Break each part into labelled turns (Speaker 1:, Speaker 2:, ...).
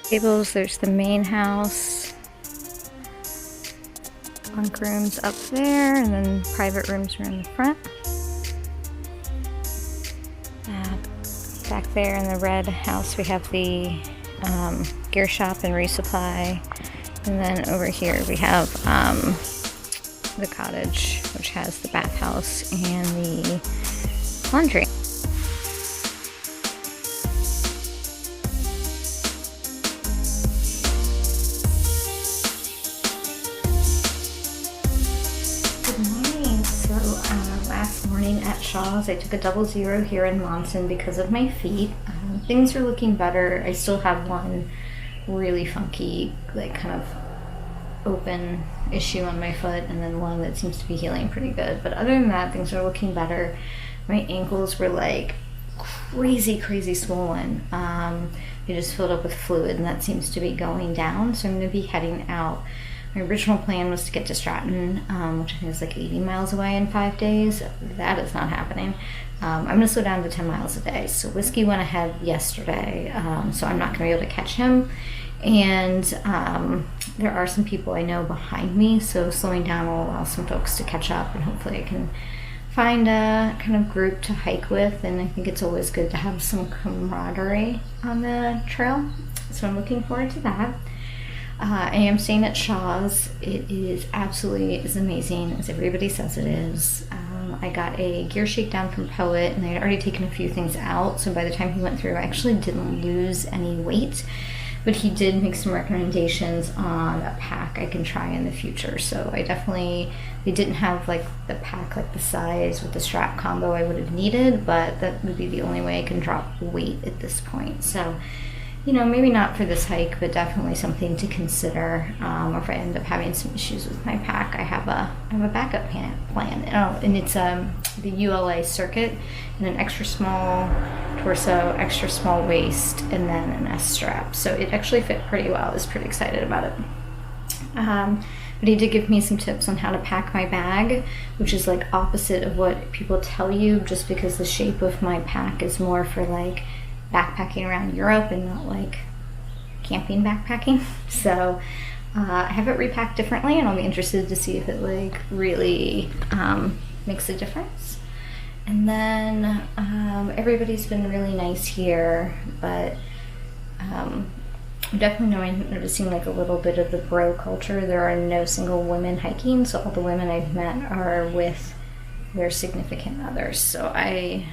Speaker 1: Tables, there's the main house. Bunk rooms up there, and then private rooms are in the front. Back there in the red house we have the gear shop and resupply. And then over here we have the cottage, which has the bathhouse and the laundry. Last morning at Shaw's, I took a 00 here in Monson because of my feet. Things are looking better. I still have one really funky, like kind of open issue on my foot, and then one that seems to be healing pretty good. But other than that, things are looking better. My ankles were like crazy swollen. They just filled up with fluid, and that seems to be going down. So I'm going to be heading out. My original plan was to get to Stratton, which I think is like 80 miles away in 5 days. That is not happening. I'm going to slow down to 10 miles a day. So Whiskey went ahead yesterday, so I'm not going to be able to catch him. And there are some people I know behind me, so slowing down will allow some folks to catch up, and hopefully I can find a kind of group to hike with. And I think it's always good to have some camaraderie on the trail. So I'm looking forward to that. I am staying at Shaw's. It is absolutely as amazing as everybody says it is. I got a gear shakedown from Poet, and they had already taken a few things out, so by the time he went through, I actually didn't lose any weight, but he did make some recommendations on a pack I can try in the future. So I definitely, they didn't have like the pack, like the size with the strap combo I would have needed, but that would be the only way I can drop weight at this point. So, you know, maybe not for this hike, but definitely something to consider. If I end up having some issues with my pack, I have a backup plan. Oh, and it's the ULA circuit, and an extra small torso, extra small waist, and then an S strap. So it actually fit pretty well. I was pretty excited about it. But he did give me some tips on how to pack my bag, which is like opposite of what people tell you, just because the shape of my pack is more for like backpacking around Europe and not like camping backpacking. So I have it repacked differently, and I'll be interested to see if it like really makes a difference. And then everybody's been really nice here, but I'm definitely noticing like a little bit of the bro culture. There are no single women hiking, so all the women I've met are with their significant others. So I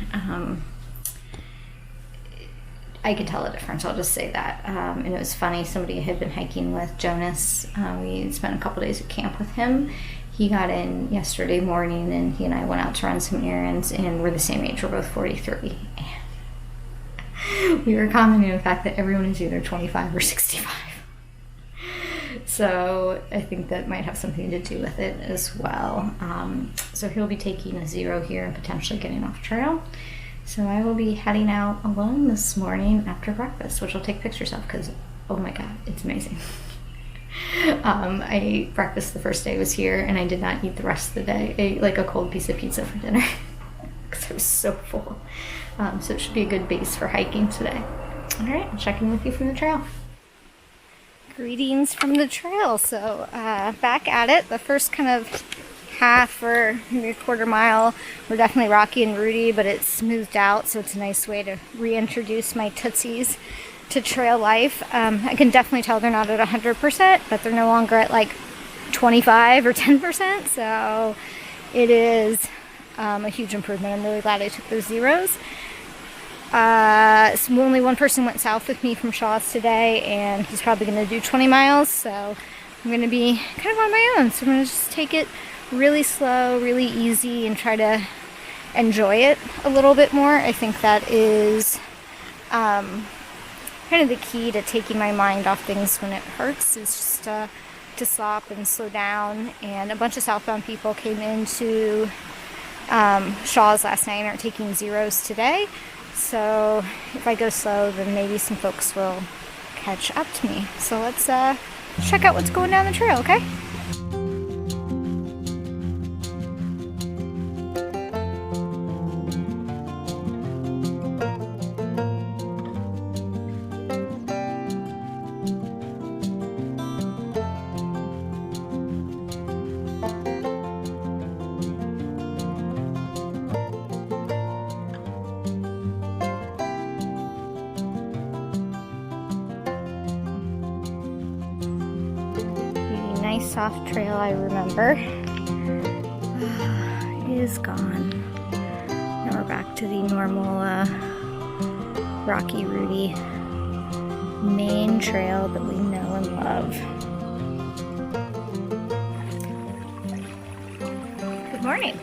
Speaker 1: could tell a difference, I'll just say that. And it was funny, somebody I had been hiking with, Jonas, we spent a couple days at camp with him. He got in yesterday morning, and he and I went out to run some errands, and we're the same age, we're both 43. And we were commenting on the fact that everyone is either 25 or 65. So I think that might have something to do with it as well. So he'll be taking a 0 here and potentially getting off trail. So I will be heading out alone this morning after breakfast, which I'll take pictures of because, oh my god, it's amazing. I ate breakfast the first day I was here, and I did not eat the rest of the day. I ate like a cold piece of pizza for dinner because I was so full. So it should be a good base for hiking today. All right, I'll check in with you from the trail. Greetings from the trail. So back at it. The first kind of half or maybe a quarter mile were definitely rocky and rooty, but it's smoothed out, so it's a nice way to reintroduce my tootsies to trail life. I can definitely tell they're not at 100%, but they're no longer at like 25 or 10%, so it is a huge improvement. I'm really glad I took those zeros. So only one person went south with me from Shaw's today, and he's probably going to do 20 miles, so I'm going to be kind of on my own. So I'm going to just take it really slow, really easy, and try to enjoy it a little bit more. I think that is kind of the key to taking my mind off things when it hurts, is just to stop and slow down. And a bunch of Southbound people came into Shaw's last night and are taking zeros today. So if I go slow, then maybe some folks will catch up to me. So let's check out what's going down the trail, okay? nice soft trail I remember is gone. Now we're back to the normal rocky, rooty Maine trail that we know and love. Good morning.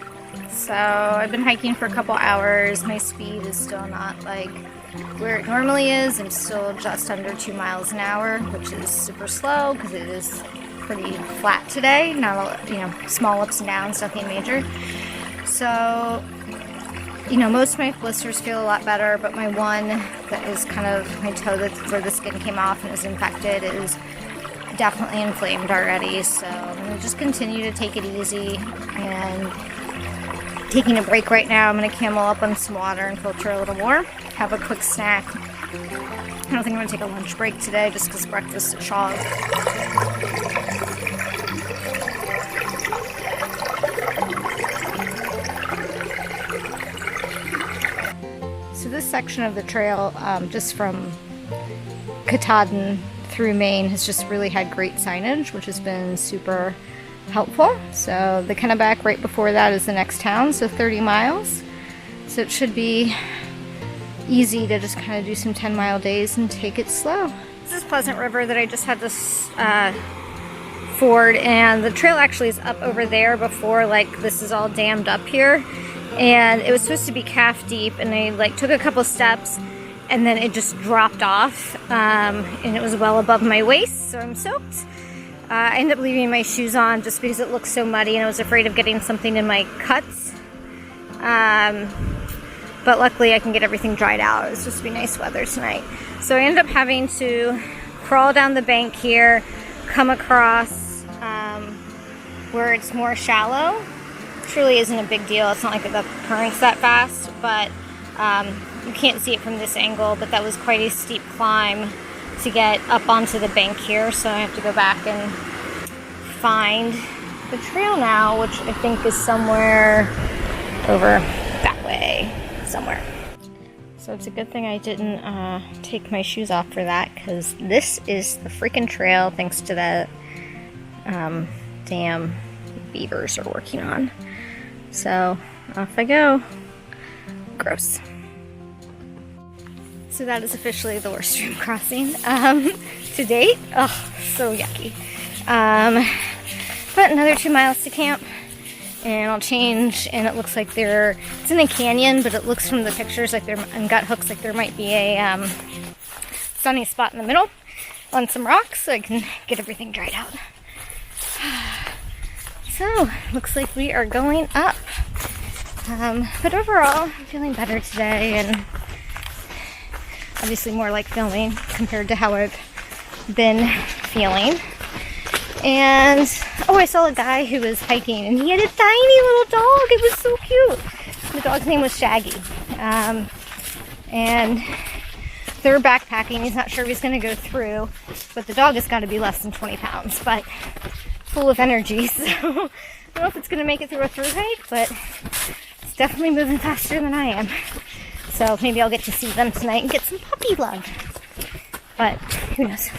Speaker 1: So I've been hiking for a couple hours. My speed is still not like where it normally is. I'm still just under 2 miles an hour, which is super slow because it is pretty flat today. Not a, small ups and downs, nothing major. So, most of my blisters feel a lot better, but my one that is kind of my toe that's where the skin came off and is infected is definitely inflamed already. So I'm gonna just continue to take it easy and taking a break right now. I'm going to camel up on some water and filter a little more. Have a quick snack. I don't think I'm going to take a lunch break today just because breakfast at Shaw's. So this section of the trail, just from Caratunk through Maine, has just really had great signage, which has been super helpful. So the Kennebec right before that is the next town, so 30 miles. So it should be easy to just kind of do some 10-mile days and take it slow. This is Pleasant River that I just had this ford, and the trail actually is up over there before this is all dammed up here. And it was supposed to be calf deep, and I took a couple steps and then it just dropped off, and it was well above my waist, so I'm soaked. I ended up leaving my shoes on just because it looked so muddy and I was afraid of getting something in my cuts. But luckily I can get everything dried out. It's supposed to be nice weather tonight. So I ended up having to crawl down the bank here, come across where it's more shallow. It really isn't a big deal. It's not like the current's that fast, but you can't see it from this angle, but that was quite a steep climb to get up onto the bank here, so I have to go back and find the trail now, which I think is somewhere over that way, somewhere. So it's a good thing I didn't take my shoes off for that, because this is the freaking trail thanks to that dam beavers are working on. So off I go. Gross. So that is officially the worst stream crossing to date. Oh, so yucky. But another 2 miles to camp, and I'll change. And it looks like it's in a canyon, but it looks from the pictures like and gut hooks like there might be a sunny spot in the middle on some rocks, so I can get everything dried out. So looks like we are going up. But overall, I'm feeling better today, and obviously more like filming compared to how I've been feeling. And I saw a guy who was hiking, and he had a tiny little dog. It was so cute. The dog's name was Shaggy. And they're backpacking. He's not sure if he's going to go through, but the dog has got to be less than 20 pounds, but full of energy. So I don't know if it's going to make it through a thru-hike, but it's definitely moving faster than I am. So maybe I'll get to see them tonight and get some puppy love. But who knows?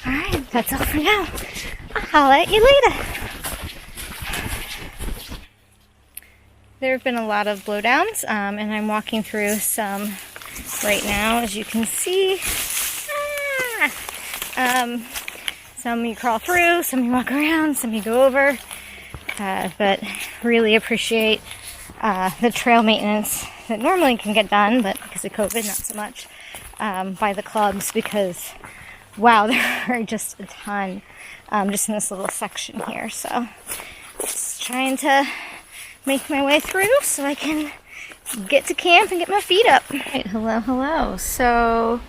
Speaker 1: Alright, that's all for now. I'll holla at you later. There have been a lot of blowdowns, and I'm walking through some right now, as you can see. Some you crawl through, some you walk around, some you go over. But really appreciate the trail maintenance that normally can get done, but because of COVID, not so much, by the clubs, because wow, there are just a ton just in this little section here. So just trying to make my way through so I can get to camp and get my feet up. Right, hello. So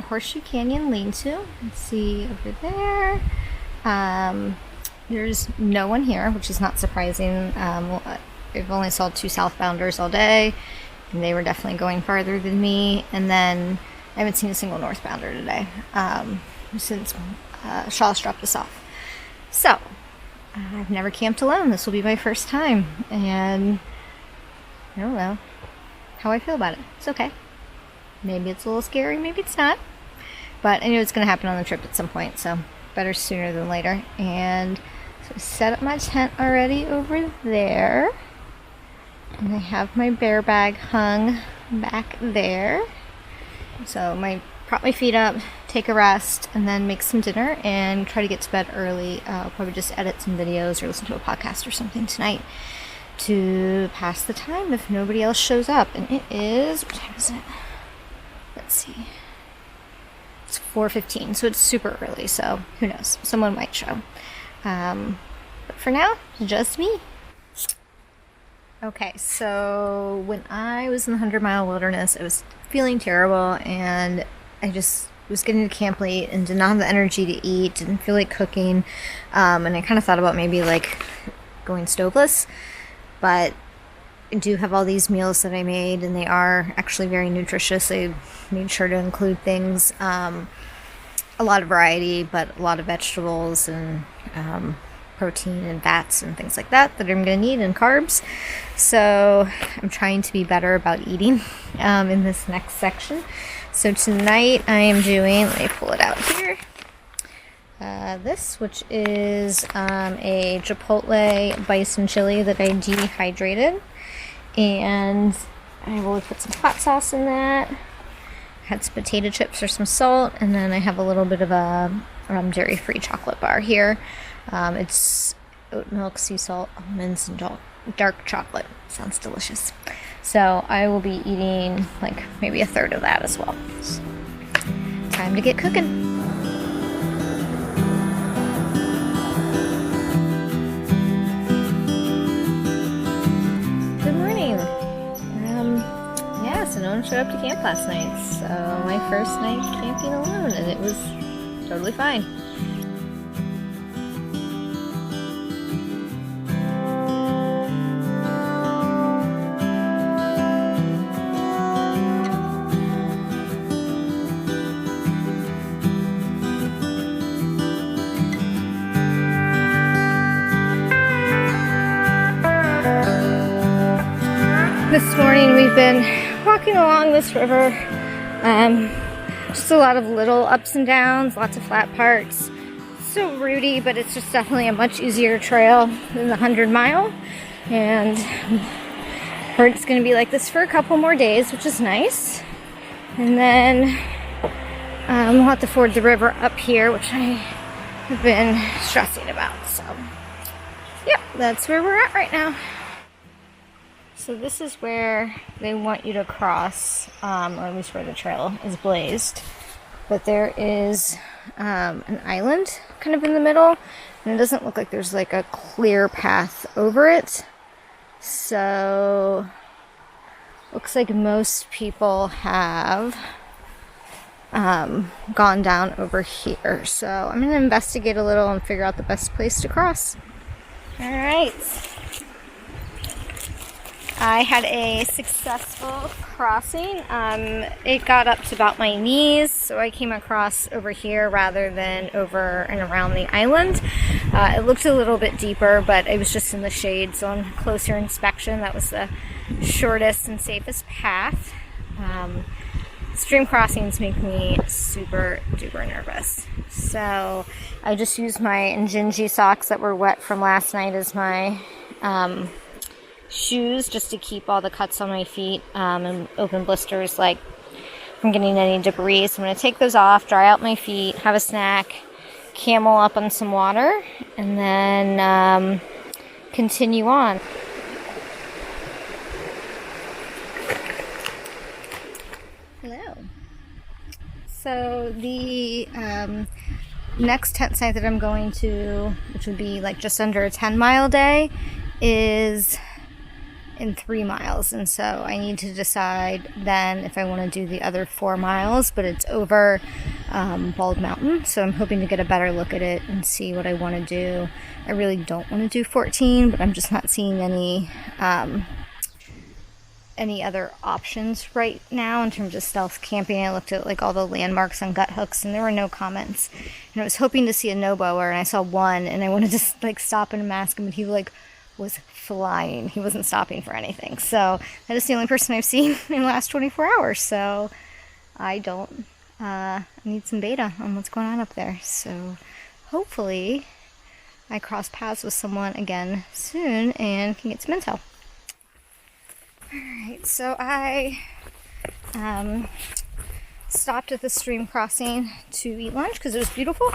Speaker 1: Horseshoe Canyon lean-to. Let's see over there. There's no one here, which is not surprising. I've only saw 2 Southbounders all day, and they were definitely going farther than me. And then I haven't seen a single Northbounder today since Shaw's dropped us off. So I've never camped alone. This will be my first time, and I don't know how I feel about it. It's okay. Maybe it's a little scary, maybe it's not. but I knew it's going to happen on the trip at some point, so better sooner than later. And so I set up my tent already over there, and I have my bear bag hung back there. So I prop my feet up, take a rest, and then make some dinner and try to get to bed early. I'll probably just edit some videos or listen to a podcast or something tonight to pass the time if nobody else shows up. And it is, what time is it? Let's see. It's 4:15, so it's super early, so who knows? Someone might show. But for now, just me. Okay, so when I was in the 100-mile wilderness, I was feeling terrible, and I just was getting to camp late and did not have the energy to eat, didn't feel like cooking, and I kind of thought about maybe like going stoveless, but I do have all these meals that I made, and they are actually very nutritious. I made sure to include things, a lot of variety, but a lot of vegetables and protein and fats and things like that I'm going to need, and carbs. So I'm trying to be better about eating in this next section. So tonight I am doing, let me pull it out here, this, which is a Chipotle bison chili that I dehydrated, and I will put some hot sauce in that. Had some potato chips or some salt, and then I have a little bit of a dairy-free chocolate bar here. It's oat milk, sea salt, almonds, and dark chocolate. Sounds delicious. So I will be eating like maybe a third of that as well. So, time to get cooking. Good morning. Yeah, so no one showed up to camp last night. So my first night camping alone, and it was totally fine. This morning we've been walking along this river, just a lot of little ups and downs, lots of flat parts. Still rooty, but it's just definitely a much easier trail than the 100-mile, and heard it's going to be like this for a couple more days, which is nice. And then we'll have to ford the river up here, which I have been stressing about. So yep, that's where we're at right now. So this is where they want you to cross, or at least where the trail is blazed. But there is an island kind of in the middle, and it doesn't look like there's like a clear path over it. So looks like most people have gone down over here. So I'm going to investigate a little and figure out the best place to cross. All right. I had a successful crossing. It got up to about my knees, so I came across over here rather than over and around the island. It looked a little bit deeper, but it was just in the shade, so on closer inspection, that was the shortest and safest path. Stream crossings make me super duper nervous. So I just used my Injinji socks that were wet from last night as my shoes, just to keep all the cuts on my feet and open blisters like from getting any debris. So I'm going to take those off, dry out my feet, have a snack, camel up on some water, and then continue on. Hello. So the next tent site that I'm going to, which would be like just under a 10-mile day, is in 3 miles, and so I need to decide then if I want to do the other 4 miles, but it's over Bald Mountain, so I'm hoping to get a better look at it and see what I want to do. I really don't want to do 14, but I'm just not seeing any other options right now in terms of stealth camping. I looked at like all the landmarks on gut hooks, and there were no comments, and I was hoping to see a no-boer, and I saw one, and I wanted to like stop and ask him, and he like was flying. He wasn't stopping for anything. So that is the only person I've seen in the last 24 hours. So I don't I need some beta on what's going on up there. So hopefully I cross paths with someone again soon and can get some intel. Alright, so I stopped at the stream crossing to eat lunch because it was beautiful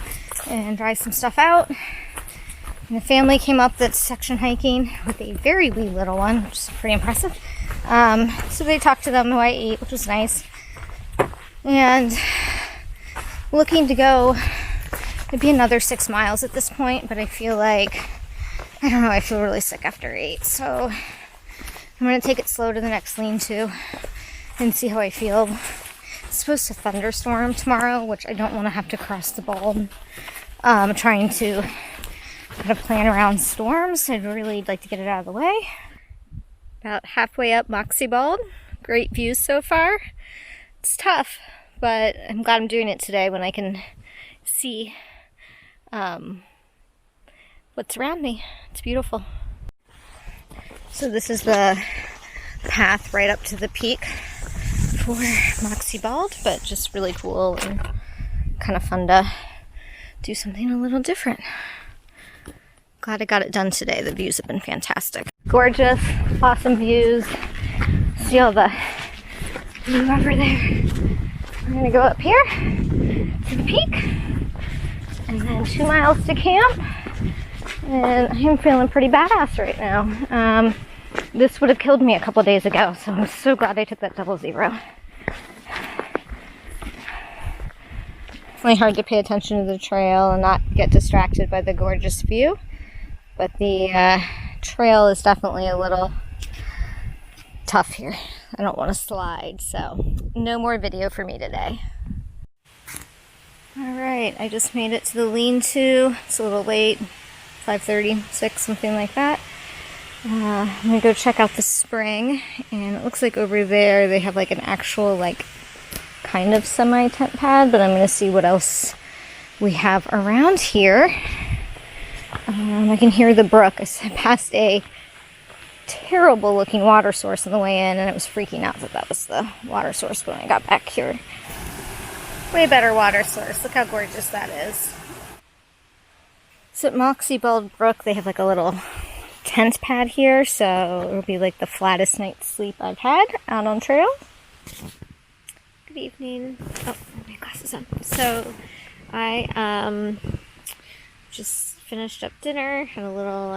Speaker 1: and dry some stuff out. And the family came up that's section hiking with a very wee little one, which is pretty impressive. So they talked to them who I ate, which was nice. And looking to go, it'd be another 6 miles at this point, but I feel like, I don't know, I feel really sick after 8. So I'm going to take it slow to the next lean-to and see how I feel. It's supposed to thunderstorm tomorrow, which I don't want to have to cross the bald. I'm trying to kind of plan around storms. I'd really like to get it out of the way. About halfway up Moxie Bald. Great views so far. It's tough, but I'm glad I'm doing it today when I can see what's around me. It's beautiful. So this is the path right up to the peak for Moxie Bald, but just really cool and kind of fun to do something a little different. Glad I got it done today. The views have been fantastic. Gorgeous, awesome views. See all the blue over there. We're gonna go up here to the peak and then 2 miles to camp. And I'm feeling pretty badass right now. This would have killed me a couple days ago, so I'm so glad I took that 00. Definitely hard to pay attention to the trail and not get distracted by the gorgeous view. But the trail is definitely a little tough here. I don't want to slide, so no more video for me today. Alright, I just made it to the lean-to. It's a little late, 5:30, 6, something like that. I'm gonna go check out the spring, and it looks like over there they have like an actual like kind of semi-tent pad, but I'm gonna see what else we have around here. I can hear the brook. I passed a terrible looking water source on the way in, and it was freaking out that that was the water source when I got back here. Way better water source. Look how gorgeous that is. So at Moxie Bald Brook, they have like a little tent pad here, so it'll be like the flattest night's sleep I've had out on trail. Good evening. Oh, my glasses on. So I just finished up dinner, had a little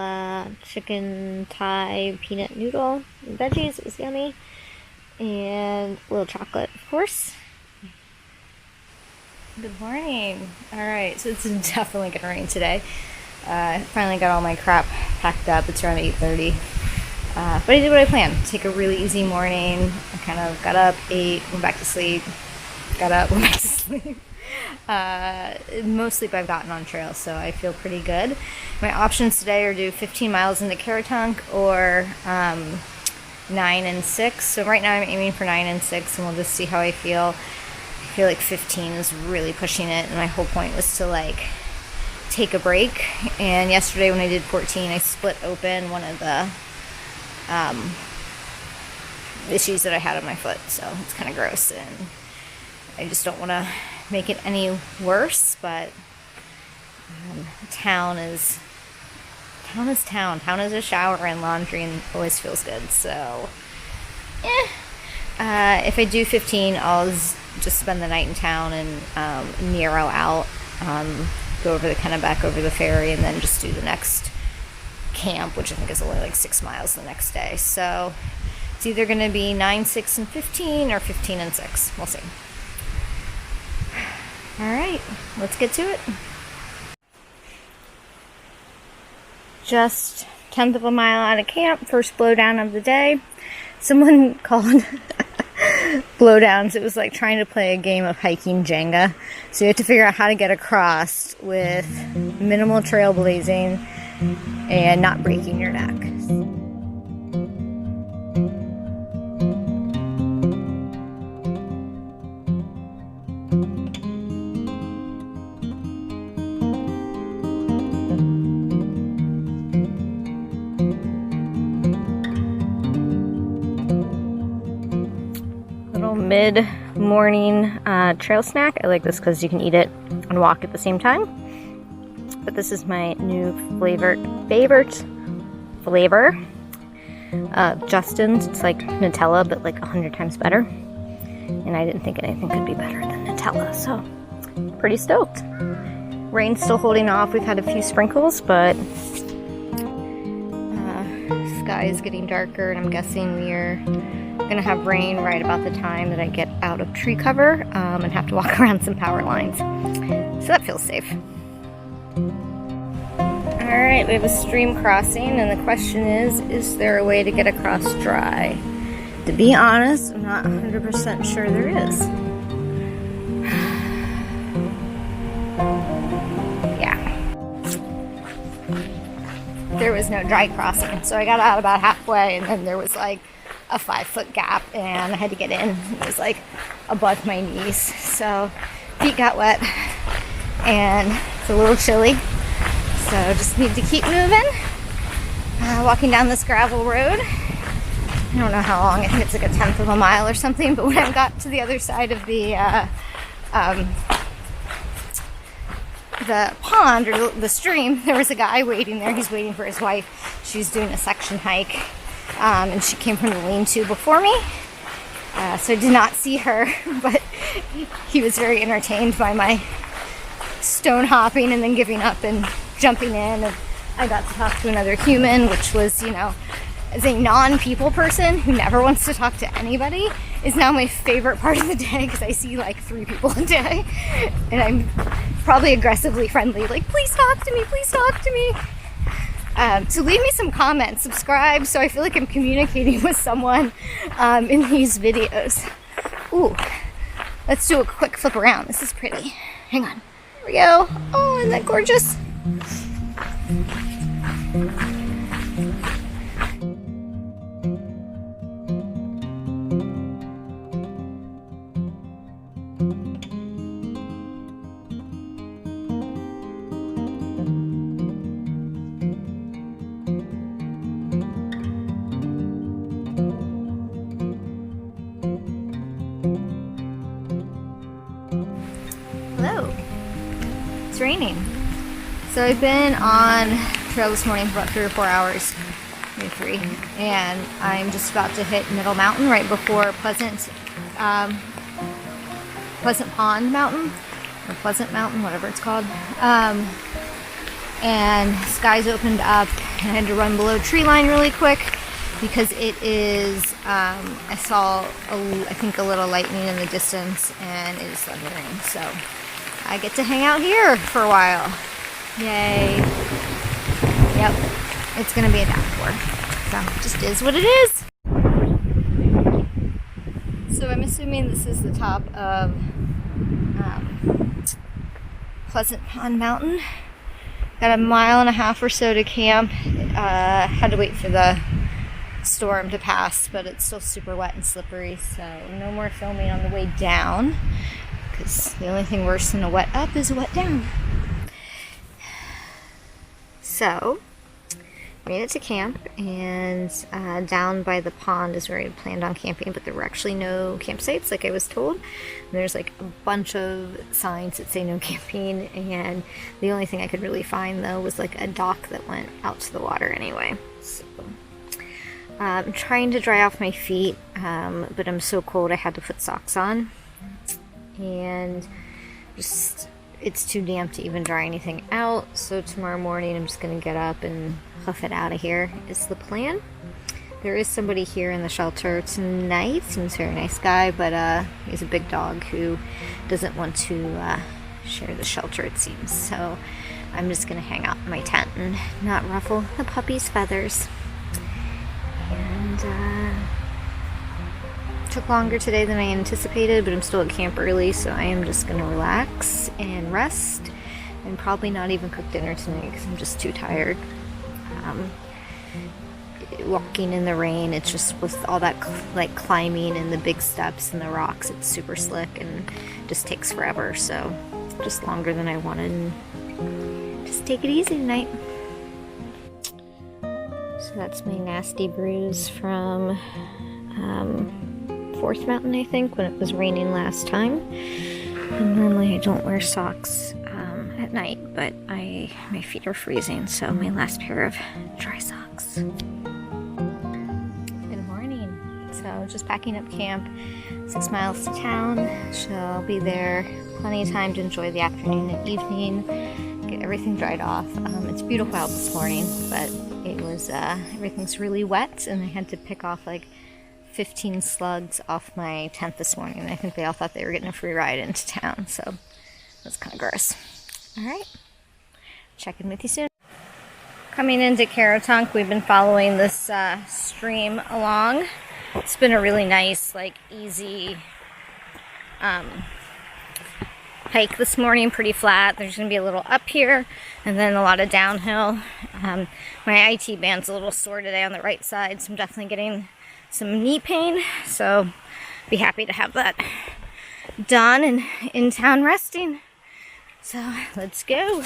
Speaker 1: chicken Thai peanut noodle and veggies. It was yummy. And a little chocolate, of course. Good morning. Alright, so it's definitely gonna rain today. Finally got all my crap packed up. It's around 8:30. But I did what I planned. Take a really easy morning. I kind of got up, ate, went back to sleep. Got up, went back to sleep. Most sleep I've gotten on trail, so I feel pretty good. My options today are do 15 miles into Caratunk or 9 and 6. So right now I'm aiming for 9 and 6, and we'll just see how I feel. I feel like 15 is really pushing it, and my whole point was to like take a break. And yesterday when I did 14, I split open one of the issues that I had on my foot, so it's kind of gross, and I just don't want to make it any worse. But town is town. Town is a shower and laundry and always feels good. So if I do 15, I'll just spend the night in town and Nero out, go over the Kennebec, over the ferry, and then just do the next camp, which I think is only like 6 miles the next day. So it's either going to be 9, 6, and 15 or 15 and 6. We'll see. All right, let's get to it. Just 1/10 of a mile out of camp, first blowdown of the day. Someone called blowdowns. It was like trying to play a game of hiking Jenga. So you have to figure out how to get across with minimal trailblazing and not breaking your neck. Mid morning trail snack. I like this because you can eat it and walk at the same time. But this is my new favorite flavor of Justin's. It's like Nutella, but like 100 times better. And I didn't think anything could be better than Nutella, so pretty stoked. Rain's still holding off. We've had a few sprinkles, but sky is getting darker, and I'm guessing we're gonna have rain right about the time that I get out of tree cover and have to walk around some power lines. So that feels safe. Alright, we have a stream crossing, and the question is there a way to get across dry? To be honest, I'm not 100% sure there is. There was no dry crossing, so I got out about halfway, and then there was like a 5-foot gap, and I had to get in. It was like above my knees, so feet got wet, and it's a little chilly, so just need to keep moving. Walking down this gravel road. I don't know how long, I think it's like a 1/10 of a mile or something, but when I got to the other side of the pond or the stream, there was a guy waiting there. He's waiting for his wife. She's doing a section hike, and she came from the lean-to before me, so I did not see her, but he was very entertained by my stone hopping and then giving up and jumping in, and I got to talk to another human, which was, you know, as a non-people person who never wants to talk to anybody, is now my favorite part of the day, because I see like 3 people a day, and I'm probably aggressively friendly, like, please talk to me, please talk to me. So leave me some comments, subscribe, so I feel like I'm communicating with someone in these videos. Ooh, let's do a quick flip around. This is pretty. Hang on. Here we go. Oh, isn't that gorgeous? Hello. It's raining. So I've been on trail this morning for about 3 or 4 hours, maybe 3, and I'm just about to hit Middle Mountain right before Pleasant Pond Mountain, or Pleasant Mountain, whatever it's called. And skies opened up, and I had to run below tree line really quick because it is, I saw, I think, a little lightning in the distance, and it is thundering, so I get to hang out here for a while. Yay. Yep, it's gonna be a downpour, so just is what it is. So I'm assuming this is the top of Pleasant Pond Mountain. Got 1.5 miles or so to camp. Had to wait for the storm to pass, but it's still super wet and slippery, so no more filming on the way down, because the only thing worse than a wet up is a wet down. So made it to camp, and down by the pond is where I planned on camping, but there were actually no campsites like I was told. And there's like a bunch of signs that say no camping, and the only thing I could really find though was like a dock that went out to the water anyway. So I'm trying to dry off my feet, but I'm so cold I had to put socks on, and just it's too damp to even dry anything out. So tomorrow morning I'm just gonna get up and huff it out of here is the plan. There is somebody here in the shelter tonight. Seems a very nice guy, but he's a big dog who doesn't want to share the shelter, it seems. So I'm just gonna hang out in my tent and not ruffle the puppy's feathers. And took longer today than I anticipated, but I'm still at camp early, so I am just gonna relax and rest, and probably not even cook dinner tonight because I'm just too tired. Walking in the rain, it's just with all that like climbing and the big steps and the rocks, it's super slick and just takes forever, so just longer than I wanted, and just take it easy tonight. So that's my nasty bruise from fourth mountain, I think, when it was raining last time. And normally I don't wear socks at night, but my feet are freezing, so my last pair of dry socks. Good morning. So just packing up camp, 6 miles to town. She'll be there plenty of time to enjoy the afternoon and evening, get everything dried off. It's beautiful out this morning, but it was everything's really wet, and I had to pick off like 15 slugs off my tent this morning. I think they all thought they were getting a free ride into town, so that's kind of gross. All right, check in with you soon. Coming into Caratunk, we've been following this stream along. It's been a really nice, like, easy hike this morning, pretty flat. There's going to be a little up here and then a lot of downhill. My IT band's a little sore today on the right side, so I'm definitely getting some knee pain. So be happy to have that done and in town resting. So let's go.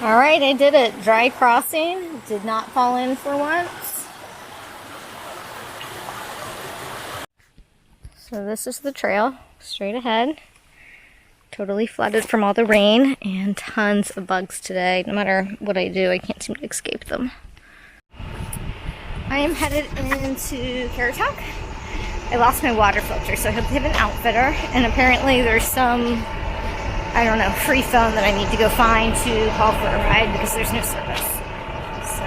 Speaker 1: All right, I did it. Dry crossing. Did not fall in for once. So this is the trail straight ahead. Totally flooded from all the rain and tons of bugs today. No matter what I do, I can't seem to escape them. I am headed into Caratunk. I lost my water filter, so I have to have an outfitter, and apparently there's some, I don't know, free phone that I need to go find to call for a ride because there's no service. So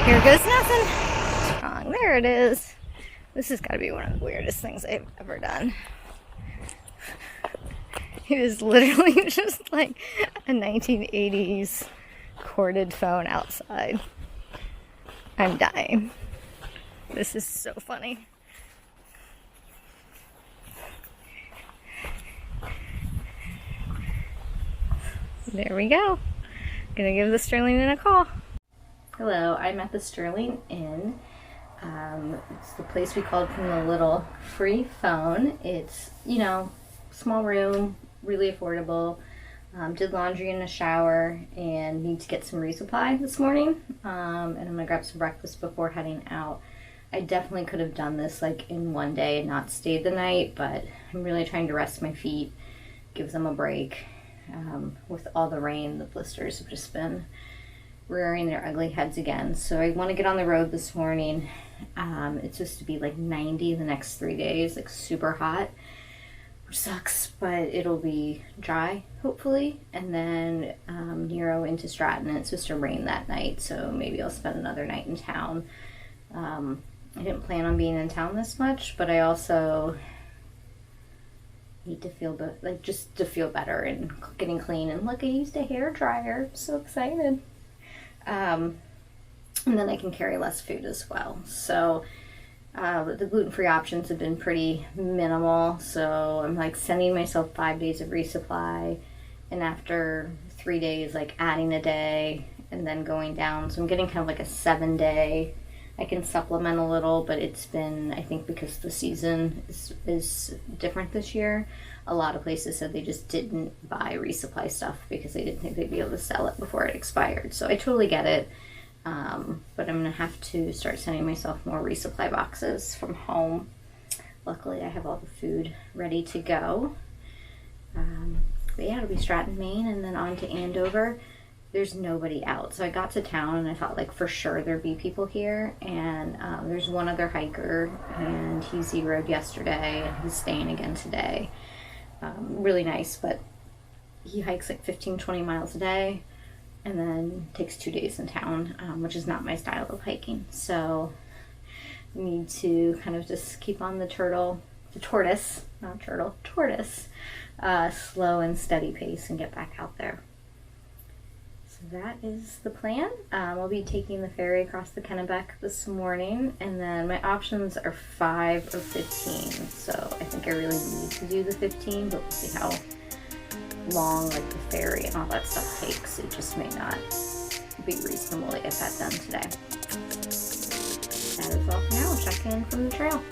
Speaker 1: here goes nothing. There it is. This has got to be one of the weirdest things I've ever done. It is literally just like a 1980s corded phone outside. I'm dying. This is so funny. There we go. Gonna give the Sterling Inn a call. Hello, I'm at the Sterling Inn. It's the place we called from the little free phone. It's, you know, small room, really affordable. Did laundry in a shower and need to get some resupply this morning. And I'm gonna grab some breakfast before heading out. I definitely could have done this like in one day and not stayed the night, but I'm really trying to rest my feet, give them a break. With all the rain, the blisters have just been rearing their ugly heads again. So I want to get on the road this morning. It's supposed to be like 90 the next 3 days, like super hot, which sucks, but it'll be dry, hopefully. And then Nero into Stratton, and it's supposed to rain that night, so maybe I'll spend another night in town. I didn't plan on being in town this much, but I also need to feel just to feel better and getting clean. And look, I used a hair dryer. I'm so excited. And then I can carry less food as well. So the gluten-free options have been pretty minimal. So I'm like sending myself 5 days of resupply, and after 3 days, like adding a day and then going down. So I'm getting kind of like a 7-day. I can supplement a little, but it's been, I think because the season is different this year, a lot of places said they just didn't buy resupply stuff because they didn't think they'd be able to sell it before it expired. So I totally get it, but I'm going to have to start sending myself more resupply boxes from home. Luckily, I have all the food ready to go. But yeah, it'll be Stratton, Maine, and then on to Andover. There's nobody out. So I got to town and I thought like for sure there'd be people here, and there's one other hiker, and he zeroed yesterday and he's staying again today. Really nice, but he hikes like 15-20 miles a day and then takes 2 days in town, which is not my style of hiking. So I need to kind of just keep on the tortoise, slow and steady pace and get back out there. So that is the plan. I'll be taking the ferry across the Kennebec this morning, and then my options are 5 or 15. So I think I really need to do the 15, but we'll see how long like the ferry and all that stuff takes. It just may not be reasonable to get that done today. That is all for now. I'll check in from the trail.